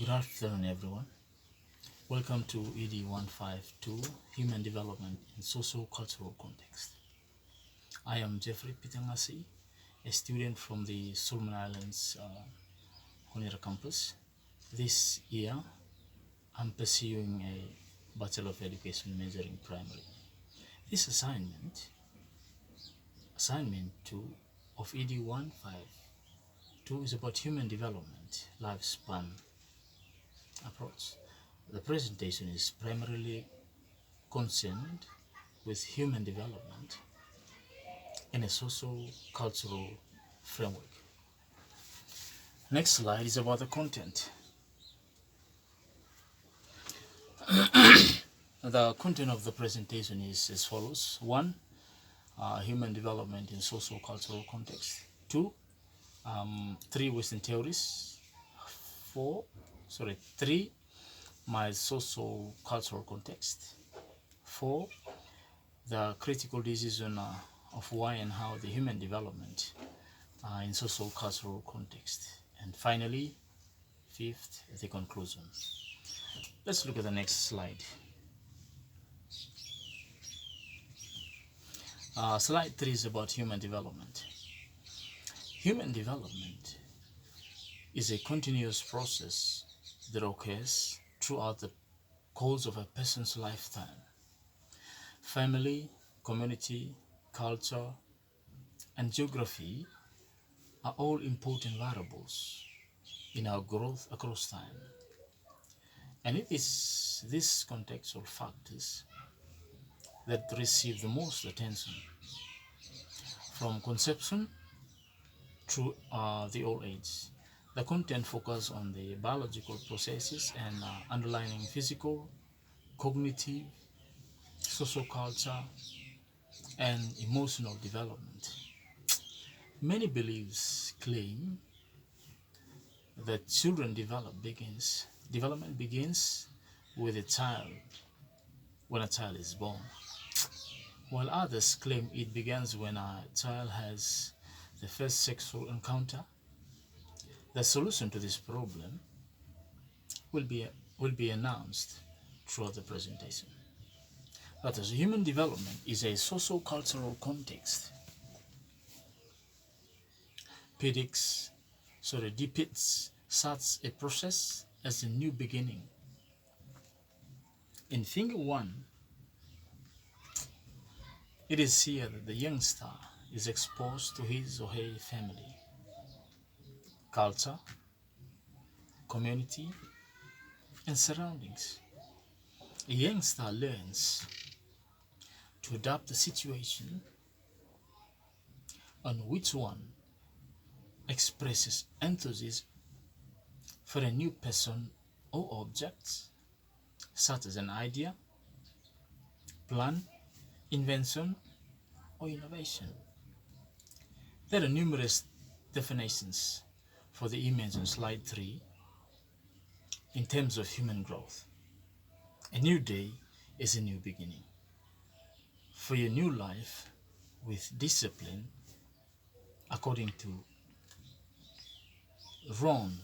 Good afternoon, everyone. Welcome to ED152 Human Development in Socio-Cultural Context. I am Jeffrey Pitangasi, a student from the Solomon Islands Honera campus. This year, I'm pursuing a Bachelor of Education major in primary. This assignment 2 of ED152 is about human development, lifespan approach. The presentation is primarily concerned with human development in a socio-cultural framework. Next slide is about the content. The content of the presentation is as follows. 1. Human development in socio-cultural context. 2. 3 Western theories. 3. My socio-cultural context. 4. The critical decision of why and how the human development in socio-cultural context. And finally, 5th, the conclusion. Let's look at the next slide. Slide 3 is about human development. Human development is a continuous process that occurs throughout the course of a person's lifetime. Family, community, culture, and geography are all important variables in our growth across time. And it is these contextual factors that receive the most attention from conception through the old age. The content focuses on the biological processes and underlying physical, cognitive, social culture, and emotional development. Many beliefs claim that development begins with a child, when a child is born, while others claim it begins when a child has the first sexual encounter. The solution to this problem will be announced throughout the presentation. But as human development is a socio-cultural context, depicts such a process as a new beginning. In Figure 1, it is here that the youngster is exposed to his or her family, culture, community, and surroundings. A youngster learns to adapt the situation on which one expresses enthusiasm for a new person or object, such as an idea, plan, invention, or innovation. There are numerous definitions for the image on slide 3 in terms of human growth. A new day is a new beginning for your new life with discipline, according to Ron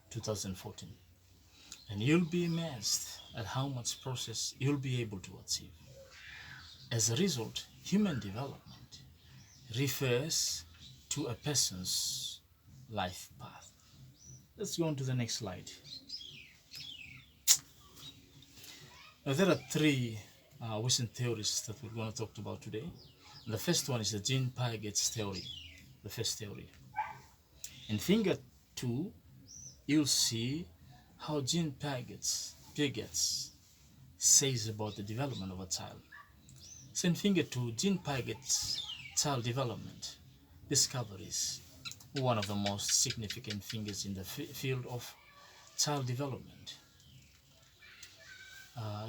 2014. And you'll be amazed at how much progress you'll be able to achieve. As a result, human development refers to a person's life path. Let's go on to the next slide. Now, there are 3 Western theories that we're going to talk about today. And the first one is the Jean Piaget's theory, the first theory. In Figure 2, you'll see how Jean Piaget says about the development of a child. So in Figure 2, Jean Piaget's child development discoveries one of the most significant figures in the field of child development.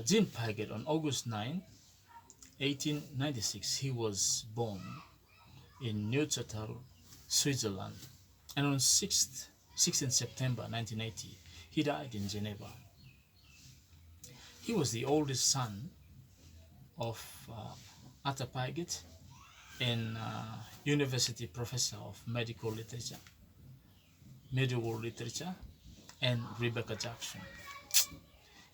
Jean Piaget, on August 9, 1896, he was born in Neuchâtel, Switzerland, and on 16 September 1980, he died in Geneva. He was the oldest son of Arthur Piaget, an university professor of medieval literature, and Rebecca Jackson.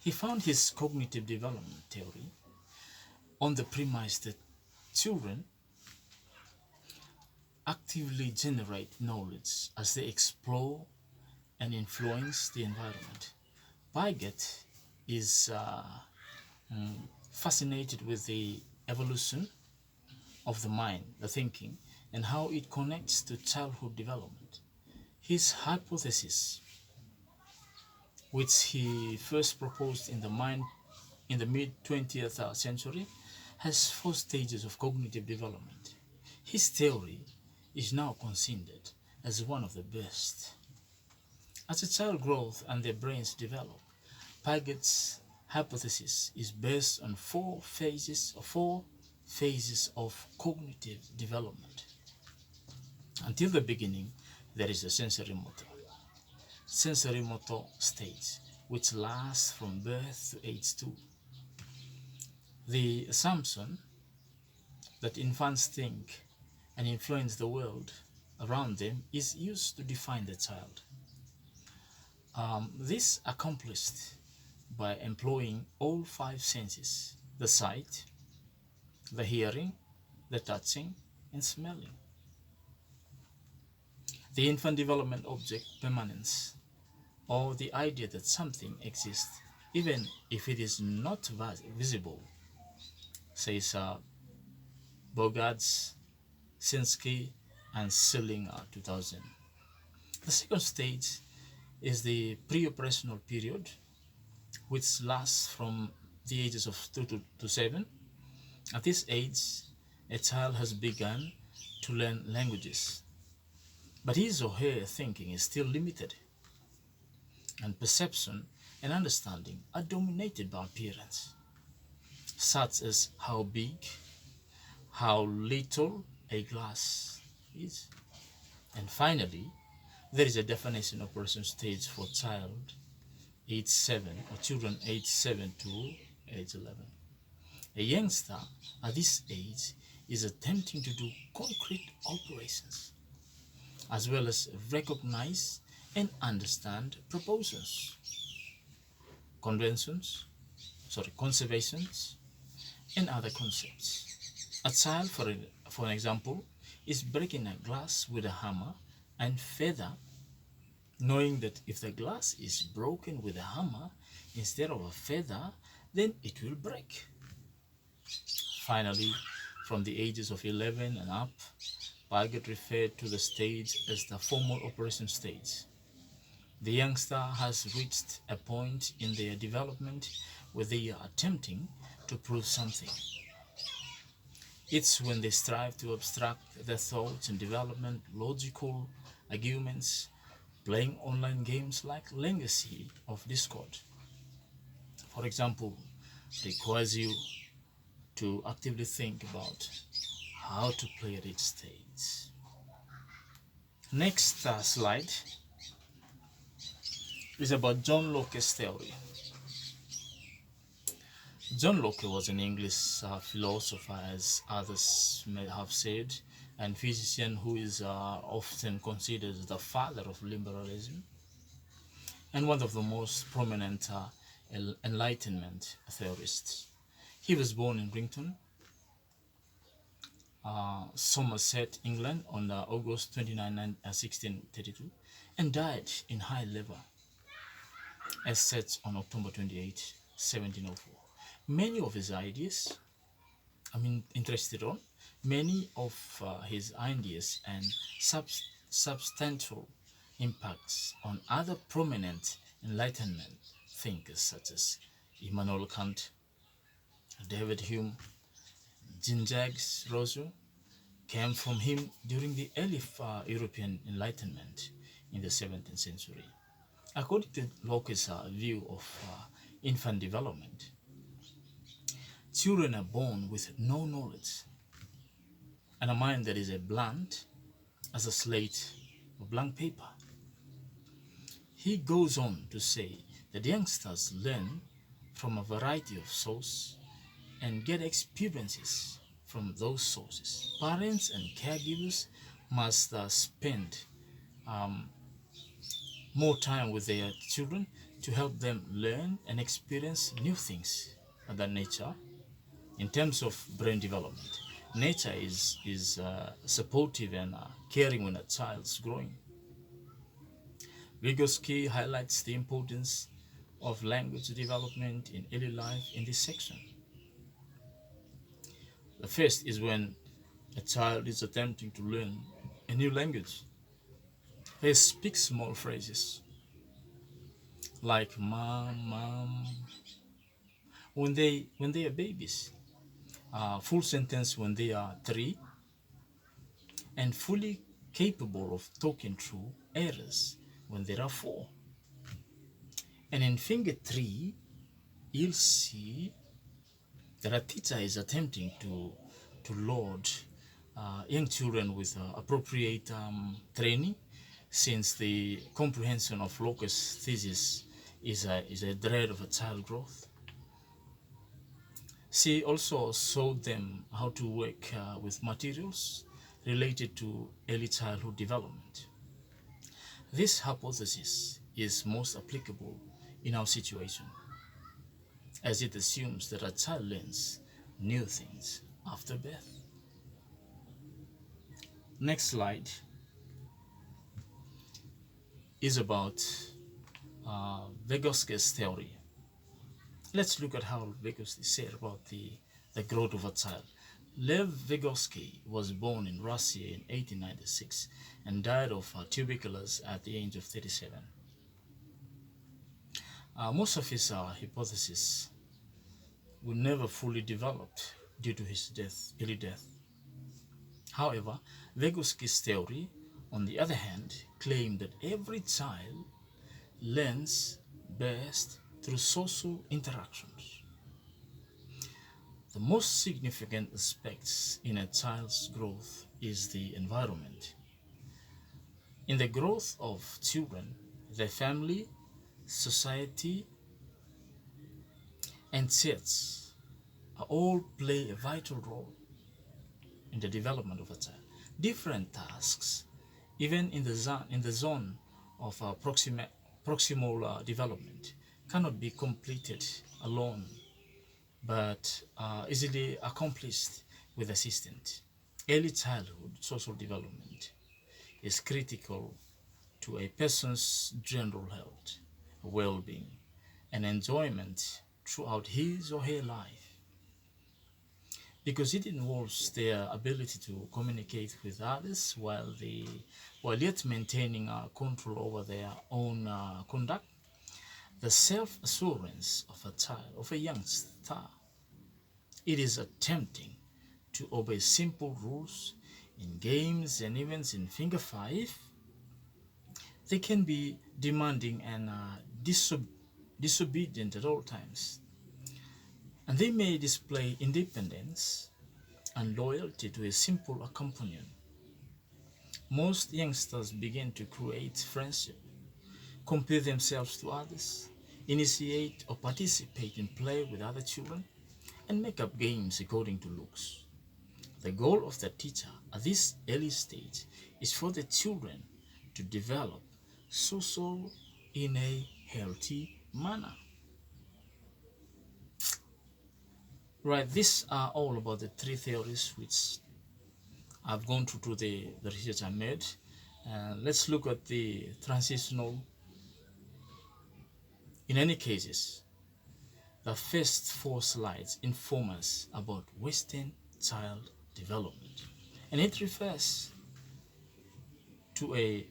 He found his cognitive development theory on the premise that children actively generate knowledge as they explore and influence the environment. Piaget is fascinated with the evolution of the mind, the thinking, and how it connects to childhood development. His hypothesis, which he first proposed in the mid 20th century, has four stages of cognitive development. His theory is now considered as one of the best. As a child grows and their brains develop, Piaget's hypothesis is based on four phases of cognitive development. Until the beginning, there is the sensory-motor stage, which lasts from birth to age 2. The assumption that infants think and influence the world around them is used to define the child. This accomplished by employing all five senses: the sight, the hearing, the touching, and smelling. The infant development object permanence, or the idea that something exists even if it is not visible, says Bogarts, Sinsky, and Sillinger 2000. The second stage is the pre-operational period, which lasts from the ages of 2 to 7. At this age, a child has begun to learn languages, but his or her thinking is still limited, and perception and understanding are dominated by appearance, such as how big, how little a glass is. And finally, there is a definition operation stage for child age 7 or children age 7 to age 11. A youngster at this age is attempting to do concrete operations, as well as recognize and understand proportions, conservations, and other concepts. A child, for an example, is breaking a glass with a hammer and feather, knowing that if the glass is broken with a hammer instead of a feather, then it will break. Finally, from the ages of 11 and up, Piaget referred to the stage as the formal operation stage. The youngster has reached a point in their development where they are attempting to prove something. It's when they strive to abstract their thoughts and development logical arguments, playing online games like Legacy of Discord, for example, requires you to actively think about how to play at each stage. Next slide is about John Locke's theory. John Locke was an English philosopher, as others may have said, and physician who is often considered the father of liberalism and one of the most prominent Enlightenment theorists. He was born in Brington, Somerset, England on August 29, 1632, and died in High Lever, Essex, on October 28, 1704. Many of his ideas, many of his ideas and substantial impacts on other prominent Enlightenment thinkers such as Immanuel Kant, David Hume, Jean-Jacques Rousseau, came from him during the early European Enlightenment in the 17th century. According to Locke's view of infant development, children are born with no knowledge and a mind that is as blunt as a slate of blank paper. He goes on to say that youngsters learn from a variety of sources and get experiences from those sources. Parents and caregivers must spend more time with their children to help them learn and experience new things than nature. In terms of brain development, nature is supportive and caring when a child's growing. Vygotsky highlights the importance of language development in early life in this section. The first is when a child is attempting to learn a new language. They speak small phrases like mom when they are babies, full sentence when they are 3, and fully capable of talking through errors when they are 4. And in figure 3, you'll see that a teacher is attempting to load young children with appropriate training, since the comprehension of locus thesis is a dread of a child growth. She also showed them how to work with materials related to early childhood development. This hypothesis is most applicable in our situation, as it assumes that a child learns new things after birth. Next slide is about Vygotsky's theory. Let's look at how Vygotsky said about the growth of a child. Lev Vygotsky was born in Russia in 1896 and died of tuberculosis at the age of 37. Most of his hypotheses were never fully developed due to his early death. However, Vygotsky's theory, on the other hand, claimed that every child learns best through social interactions. The most significant aspects in a child's growth is the environment. In the growth of children, their family, society, and church all play a vital role in the development of a child. Different tasks, even in the zone of proximal development, cannot be completed alone, but easily accomplished with assistance. Early childhood social development is critical to a person's general health, well-being, and enjoyment throughout his or her life, because it involves their ability to communicate with others while yet maintaining control over their own conduct. The self-assurance of a youngster. It is attempting to obey simple rules in games and events in Finger 5. They can be demanding and disobedient at all times, and they may display independence and loyalty to a simple companion. Most youngsters begin to create friendship, compare themselves to others, initiate or participate in play with other children, and make up games according to looks. The goal of the teacher at this early stage is for the children to develop social in a healthy manner. Right, these are all about the 3 theories which I've gone through the research I made. Let's look at the transitional. In any cases, the first 4 slides inform us about Western child development, and it refers to a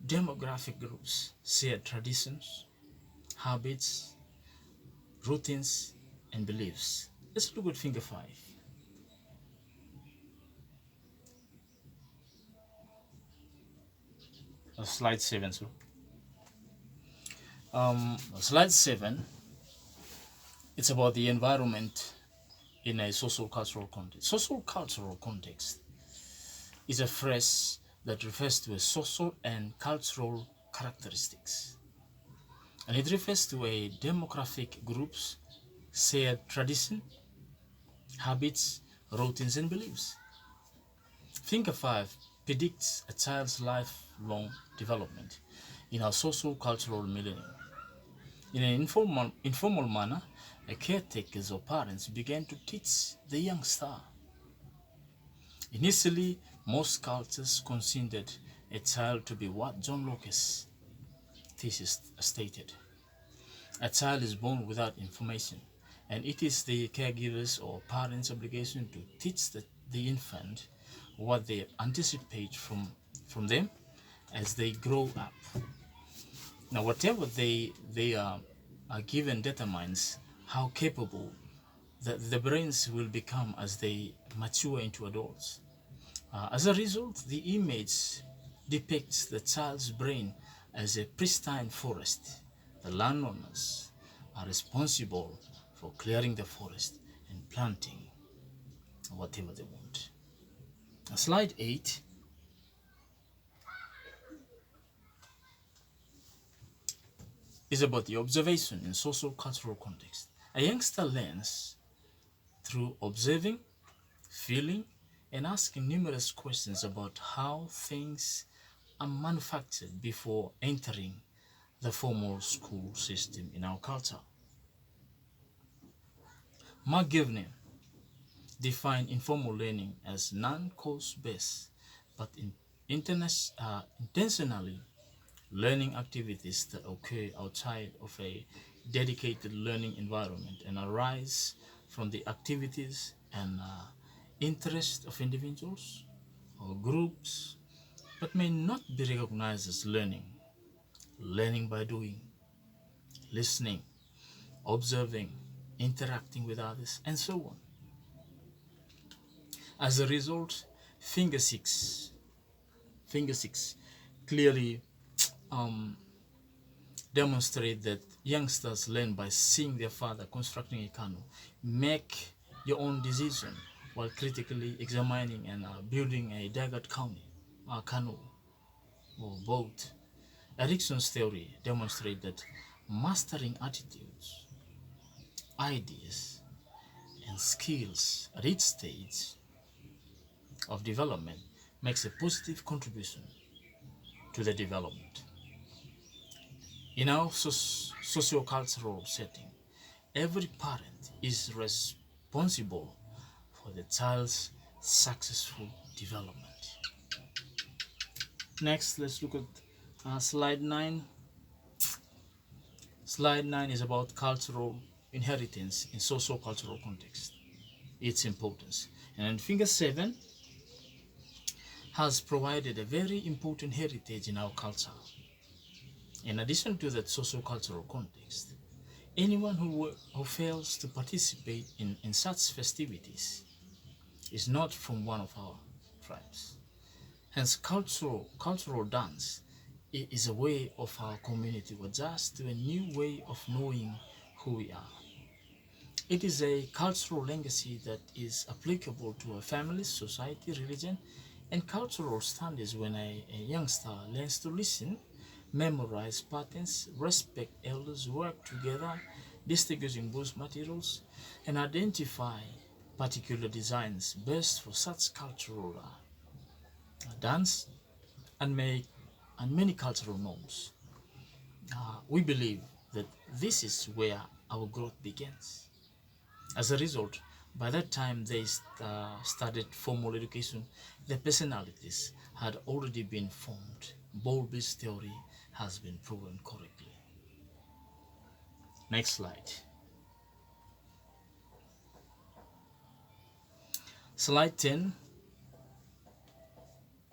demographic groups, shared traditions, habits, routines, and beliefs. Let's look at Finger 5. Slide 7. Slide 7, it's about the environment in a social cultural context. Social cultural context is a phrase that refers to a social and cultural characteristics, and it refers to a demographic group's shared tradition, habits, routines, and beliefs. Finger 5 predicts a child's lifelong development. in our socio-cultural millennium. In an informal manner, caretakers or parents began to teach the young star. Initially, most cultures considered a child to be what John Locke's thesis stated. A child is born without information, and it is the caregiver's or parents' obligation to teach the infant what they anticipate from them as they grow up. Now, whatever they are given determines how capable the brains will become as they mature into adults. As a result, the image depicts the child's brain as a pristine forest. The landowners are responsible for clearing the forest and planting whatever they want. Slide 8 is about the observation in social-cultural context. A youngster learns through observing, feeling, and asking numerous questions about how things are manufactured before entering the formal school system in our culture. Mark Givney defined informal learning as non-course based but intentionally learning activities that occur outside of a dedicated learning environment and arise from the activities and interests of individuals or groups, but may not be recognized as learning. Learning by doing, listening, observing, interacting with others, and so on. As a result, Finger 6 clearly demonstrate that youngsters learn by seeing their father constructing a canoe, make your own decision while critically examining and building a daggered canoe or boat. Erickson's theory demonstrates that mastering attitudes, ideas, and skills at each stage of development makes a positive contribution to the development. In our socio-cultural setting, every parent is responsible for the child's successful development. Next, let's look at slide 9. Slide 9 is about cultural inheritance in socio-cultural context, its importance. And Finger 7 has provided a very important heritage in our culture. In addition to that socio-cultural context, anyone who fails to participate in such festivities is not from one of our tribes. Hence, cultural dance is a way of our community to adjust to a new way of knowing who we are. It is a cultural legacy that is applicable to a family, society, religion, and cultural standards when a youngster learns to listen, memorize patterns, respect elders, work together, distinguishing both materials, and identify particular designs best for such cultural dance and many cultural norms. We believe that this is where our growth begins. As a result, by that time they started formal education, their personalities had already been formed. Bowlby's theory has been proven correctly. Next slide. Slide 10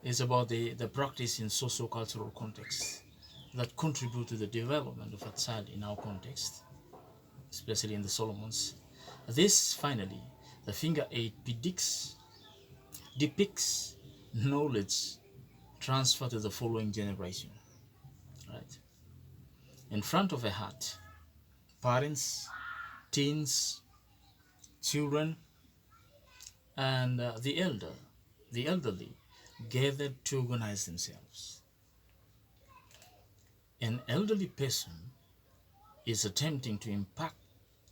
is about the practice in socio-cultural context that contribute to the development of a child in our context, especially in the Solomons. This, finally, the Finger 8 depicts knowledge transfer to the following generation. Right? In front of a hut, parents, teens, children, and the elderly gathered to organize themselves. An elderly person is attempting to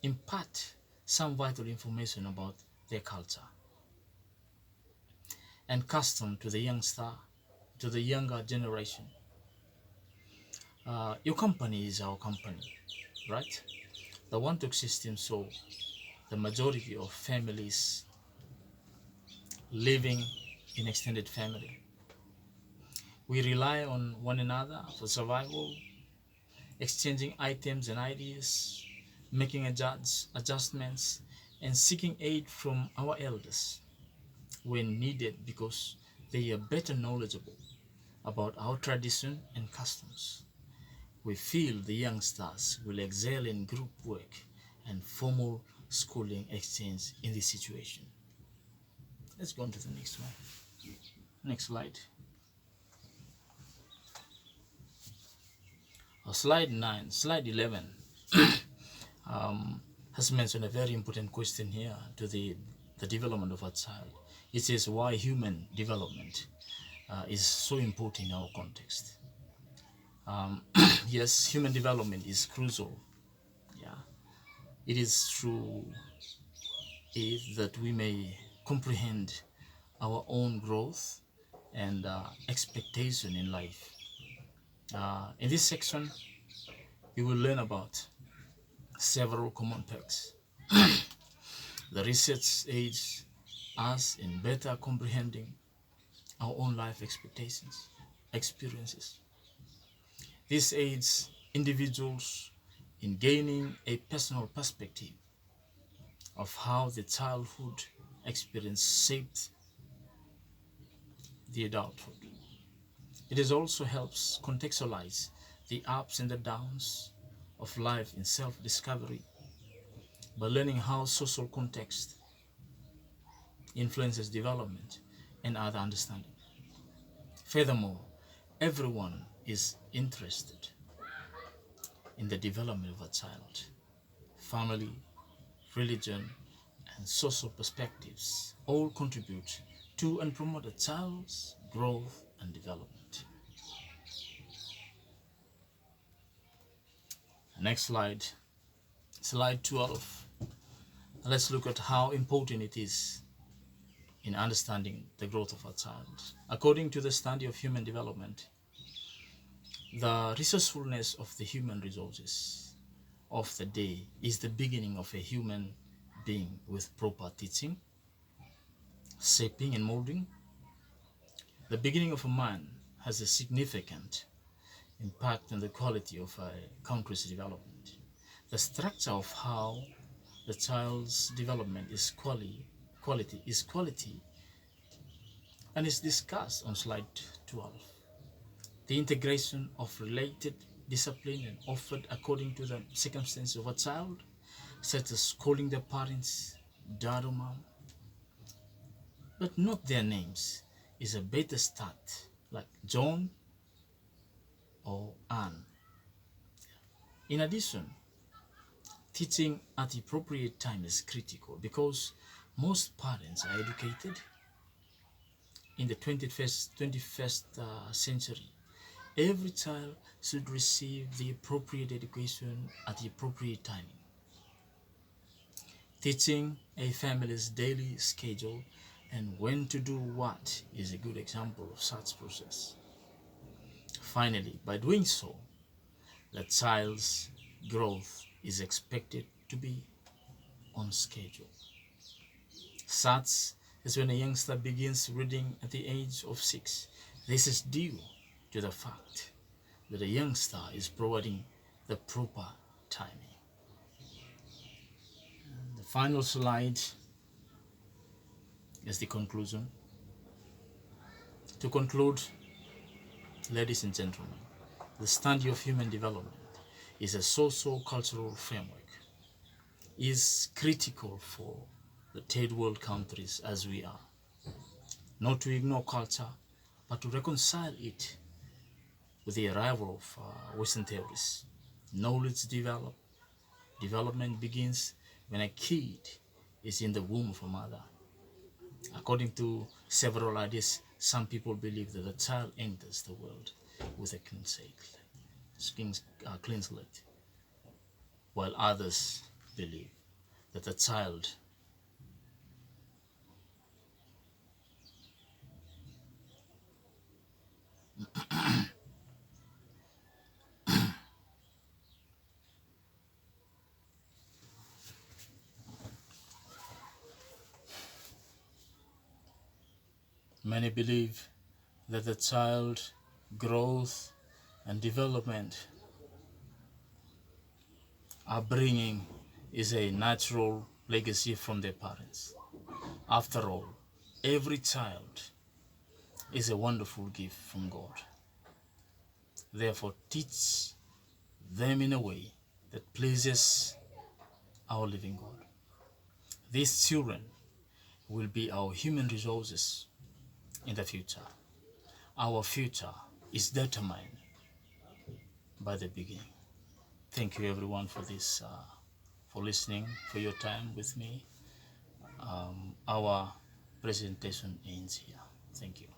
impart some vital information about their culture and custom to the younger generation. Your company is our company, right? The one-talk system saw the majority of families living in extended family. We rely on one another for survival, exchanging items and ideas, making adjustments, and seeking aid from our elders when needed because they are better knowledgeable about our tradition and customs. We feel the youngsters will excel in group work and formal schooling exchange in this situation. Let's go on to the next one. Next slide. Slide 9, slide 11 has mentioned a very important question here to the development of a child. It says why human development is so important in our context. Yes, human development is crucial. Yeah, it is through it that we may comprehend our own growth and expectation in life. In this section, we will learn about several common facts. The research aids us in better comprehending our own life experiences. This aids individuals in gaining a personal perspective of how the childhood experience shaped the adulthood. It also helps contextualize the ups and the downs of life in self-discovery by learning how social context influences development and other understanding. Furthermore, everyone is interested in the development of a child. Family, religion, and social perspectives all contribute to and promote a child's growth and development. Next slide, slide 12. Let's look at how important it is in understanding the growth of a child. According to the study of human development, the resourcefulness of the human resources of the day is the beginning of a human being with proper teaching, shaping, and molding. The beginning of a man has a significant impact on the quality of a country's development. The structure of how the child's development is quality and is discussed on slide 12. The integration of related discipline and offered according to the circumstances of a child, such as calling their parents dad or mom, but not their names, is a better start, like John or Anne. In addition, teaching at the appropriate time is critical because most parents are educated in the 21st century. Every child should receive the appropriate education at the appropriate timing. Teaching a family's daily schedule and when to do what is a good example of such process. Finally, by doing so, the child's growth is expected to be on schedule. Such as when a youngster begins reading at the age of 6. This is due to the fact that a youngster is providing the proper timing. And the final slide is the conclusion. To conclude, ladies and gentlemen, the study of human development is a socio-cultural framework. It is critical for the third world countries as we are, not to ignore culture, but to reconcile it with the arrival of Western theories. Knowledge development begins when a kid is in the womb of a mother. According to several ideas, some people believe that the child enters the world with a clean slate, while others believe that the child Many believe that the child growth and development upbringing is a natural legacy from their parents. After all, every child is a wonderful gift from God. Therefore, teach them in a way that pleases our living God. These children will be our human resources in the future. Our future is determined by the beginning. Thank you everyone for this, for listening, for your time with me. Our presentation ends here. Thank you.